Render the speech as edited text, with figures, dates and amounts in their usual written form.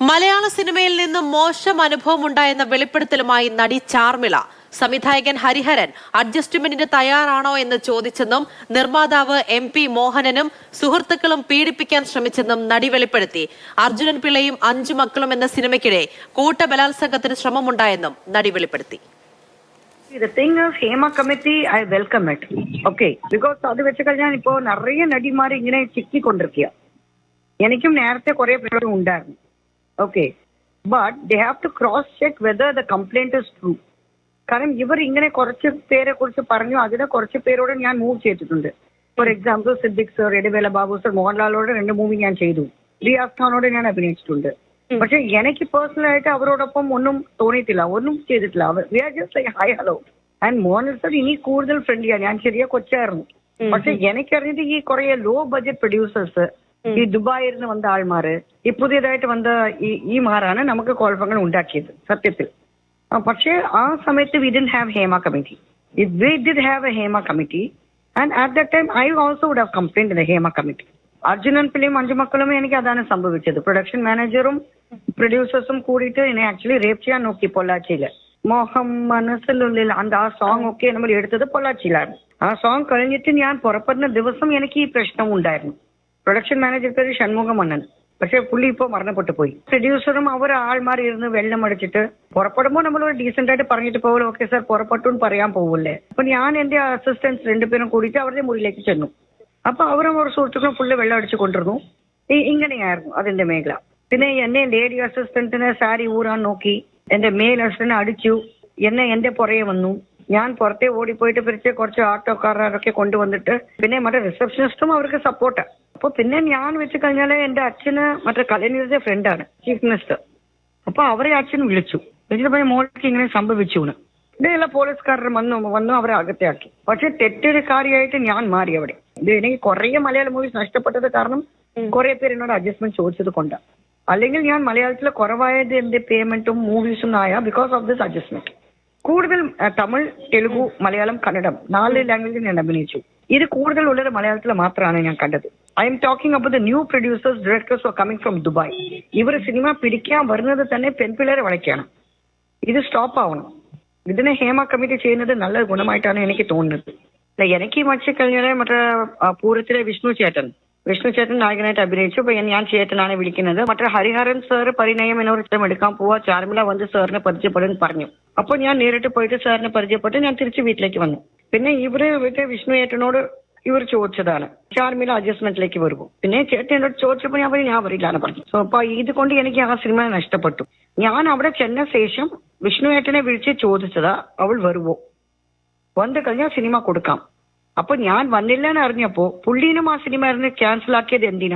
മലയാള സിനിമയിൽ നിന്നും മോശം അനുഭവമുണ്ടായെന്ന വെളിപ്പെടുത്തലുമായി നടി ചാർമിള. സംവിധായകൻ ഹരിഹരൻ അഡ്ജസ്റ്റ്മെന്റിന് തയ്യാറാണോ എന്ന് ചോദിച്ചെന്നും നിർമ്മാതാവ് MP മോഹനനും സുഹൃത്തുക്കളും പീഡിപ്പിക്കാൻ ശ്രമിച്ചെന്നും നടി വെളിപ്പെടുത്തി. അർജുനൻ പിള്ളയും 5 മക്കളും എന്ന സിനിമയ്ക്കിടെ കൂട്ടബലാത്സംഗത്തിന് ശ്രമമുണ്ടായെന്നും നടി വെളിപ്പെടുത്തി. The thing is, Hema committee, I welcome it. Okay, because അത് വെച്ച് കഴിഞ്ഞാൽ ഇപ്പോ നിറയെ നടിമാർ ഇങ്ങനെ ചിക്കിക്കൊണ്ടിരിക്കുക. എനിക്കും നേരത്തെ കുറെ പേരും ഉണ്ടായിരുന്നു. Okay, but they have to cross check whether the complaint is true. കാരണം ഇവർ ഇങ്ങനെ കുറച്ച് പേരെ കുറിച്ച് പറഞ്ഞു, അതിനെ കുറച്ച് പേരോട് ഞാൻ മൂവ് ചെയ്തിട്ടുണ്ട്. For example Siddique sir, Edavela Babu sir, മോഹൻലാലോട് 2 മൂവി ഞാൻ ചെയ്തു. റിയാസ് ഖാനോട് ഞാൻ അഭിനയിച്ചിട്ടുണ്ട്. പക്ഷെ എനിക്ക് പേഴ്സണലായിട്ട് അവരോടൊപ്പം ഒന്നും തോന്നിയിട്ടില്ല, ഒന്നും ചെയ്തിട്ടില്ല. We are just like hi hello. And Mohan sir ഇനി കൂടുതൽ ഫ്രണ്ട്ലിയാണ്. ഞാൻ ചെറിയ കൊച്ചായിരുന്നു. പക്ഷെ എനിക്കറിഞ്ഞിട്ട് ഈ കുറെ ലോ ബഡ്ജറ്റ് പ്രൊഡ്യൂസേഴ്സ്, ഈ ദുബായിൽ നിന്ന് വന്ന ആൾമാര്, ഈ പുതിയതായിട്ട് വന്ന ഈ മാറാണ് നമുക്ക് കുഴപ്പങ്ങൾ ഉണ്ടാക്കിയത് സത്യത്തിൽ. പക്ഷേ ആ സമയത്ത് we didn't have Hema committee. If we did have a Hema committee, and at that time I also would have complaint the Hema committee. Arjunan പിള്ളയും 5 മക്കളും എനിക്ക് അതാണ് സംഭവിച്ചത്. പ്രൊഡക്ഷൻ മാനേജറും പ്രൊഡ്യൂസേഴ്സും കൂടിയിട്ട് എന്നെ ആക്ച്വലി റേപ്പ് ചെയ്യാൻ നോക്കി പൊള്ളാച്ചിയില്. മോഹം മനസ്സിലുള്ളിൽ ആ സോങ് ഒക്കെ നമ്മൾ എടുത്തത് പൊള്ളാച്ചിയിലായിരുന്നു. ആ സോങ് കഴിഞ്ഞിട്ട് ഞാൻ പുറപ്പെടുന്ന ദിവസം എനിക്ക് ഈ പ്രശ്നം ഉണ്ടായിരുന്നു. പ്രൊഡക്ഷൻ മാനേജർ പേര് ഷൺമുഖമണ്ണൻ. പക്ഷെ പുള്ളി ഇപ്പൊ മരണപ്പെട്ടു പോയി. പ്രൊഡ്യൂസറും അവർ ആൾമാർ ഇരുന്ന് വെള്ളം അടിച്ചിട്ട് പുറപ്പെടുമ്പോൾ നമ്മൾ ഒരു ഡീസെന്റ് ആയിട്ട് പറഞ്ഞിട്ട് പോകുമല്ലോ, ഓക്കെ സാർ പുറപ്പെട്ടു എന്ന് പറയാൻ പോകില്ലേ. അപ്പൊ ഞാൻ എന്റെ അസിസ്റ്റൻസ് 2 പേരും കൂടിയിട്ട് അവരുടെ മുറിയിലേക്ക് ചെന്നു. അപ്പൊ അവരും ഒരു സുഹൃത്തുക്കളും ഫുള്ള് വെള്ളം അടിച്ചു കൊണ്ടിരുന്നു. ഇങ്ങനെയായിരുന്നു അതിന്റെ മേഖല. പിന്നെ എന്നെ ലേഡി അസിസ്റ്റന്റിനെ സാരി ഊരാൻ നോക്കി, എന്റെ മെയിൽ അസിസ്റ്റന്റിനെ അടിച്ചു, എന്റെ പുറകെ വന്നു. ഞാൻ പുറത്തെ ഓടിപ്പോയിട്ട് പിരിച്ച് കുറച്ച് ആട്ടോക്കാരൊക്കെ കൊണ്ടുവന്നിട്ട്, പിന്നെ മറ്റേ റിസപ്ഷനിസ്റ്റും അവർക്ക് സപ്പോർട്ട്. അപ്പൊ പിന്നെ ഞാൻ വെച്ച് കഴിഞ്ഞാല് എന്റെ അച്ഛന് മറ്റേ കലനീരുടെ ഫ്രണ്ടാണ്, ചീഫ് മിനിസ്റ്റർ. അപ്പൊ അവരെ അച്ഛൻ വിളിച്ചിട്ട് മോൾക്ക് ഇങ്ങനെ സംഭവിച്ചു. പിന്നെ എല്ലാ പോലീസുകാരും വന്നു അവരെ അകത്താക്കി. പക്ഷെ തെറ്റൊരുകാരിയായിട്ട് ഞാൻ മാറി അവിടെ. എനിക്ക് കുറെ മലയാളം മൂവീസ് നഷ്ടപ്പെട്ടത് കാരണം കുറെ പേര് എന്നോട് അഡ്ജസ്റ്റ്മെന്റ് ചോദിച്ചത് കൊണ്ടാണ്. അല്ലെങ്കിൽ ഞാൻ മലയാളത്തിൽ കുറവായത് എന്റെ പേയ്മെന്റും മൂവീസും ആയ ബിക്കോസ് ഓഫ് ദിസ് അഡ്ജസ്റ്റ്മെന്റ്. കൂടുതൽ തമിഴ്, തെലുഗു, മലയാളം, കന്നഡം 4 ലാംഗ്വേജിൽ ഞാൻ അഭിനയിച്ചു. ഇത് കൂടുതൽ ഉള്ളത് മലയാളത്തിൽ മാത്രമാണ് ഞാൻ കണ്ടത്. I am talking about the new producers, directors are coming from Dubai. ഇവർ സിനിമ പിടിക്കാൻ വരുന്നത് തന്നെ പെൺപിള്ളേരെ വളയ്ക്കാണ്. ഇത് സ്റ്റോപ്പ് ആവണം. ഇതിനെ ഹേമ കമ്മിറ്റി ചെയ്യുന്നത് നല്ല ഗുണമായിട്ടാണ് എനിക്ക് തോന്നുന്നത്. എനിക്ക് മറിച്ച് കഴിഞ്ഞാൽ മറ്റേ പൂരത്തിലെ വിഷ്ണു ചേട്ടൻ നായകനായിട്ട് അഭിനയിച്ചു. അപ്പൊ ഞാൻ ചേട്ടനാണ് വിളിക്കുന്നത്. മറ്റേ ഹരിഹരൻ സാർ പരിണയം എന്നൊരു ചിത്രം എടുക്കാൻ പോവാ, ചാർമിള വന്ന് സാറിനെ പരിചയപ്പെടുന്നു പറഞ്ഞു. അപ്പൊ ഞാൻ നേരിട്ട് പോയിട്ട് സാറിനെ പരിചയപ്പെട്ട് ഞാൻ തിരിച്ച് വീട്ടിലേക്ക് വന്നു. പിന്നെ ഇവര് വിഷ്ണു ചേട്ടനോട് ഇവർ ചോദിച്ചതാണ് ചാർമിള അഡ്ജസ്റ്റ്മെന്റിലേക്ക് വരുമോ. പിന്നെ ചേട്ടൻ എന്നോട് ചോദിച്ചപ്പോൾ ഞാൻ വരില്ലാന്ന് പറഞ്ഞു. സോ അപ്പൊ ഇത് കൊണ്ട് എനിക്ക് ആ സിനിമ നഷ്ടപ്പെട്ടു. ഞാൻ അവിടെ ചെന്ന ശേഷം വിഷ്ണു ചേട്ടനെ വിളിച്ച് ചോദിച്ചതാ അവൾ വരുമോ, വന്നു കഴിഞ്ഞാൽ സിനിമ കൊടുക്കാം. അപ്പൊ ഞാൻ വന്നില്ല എന്ന് അറിഞ്ഞപ്പോ പുള്ളീനും ആ സിനിമ ക്യാൻസൽ ആക്കിയത് എന്തിനാ?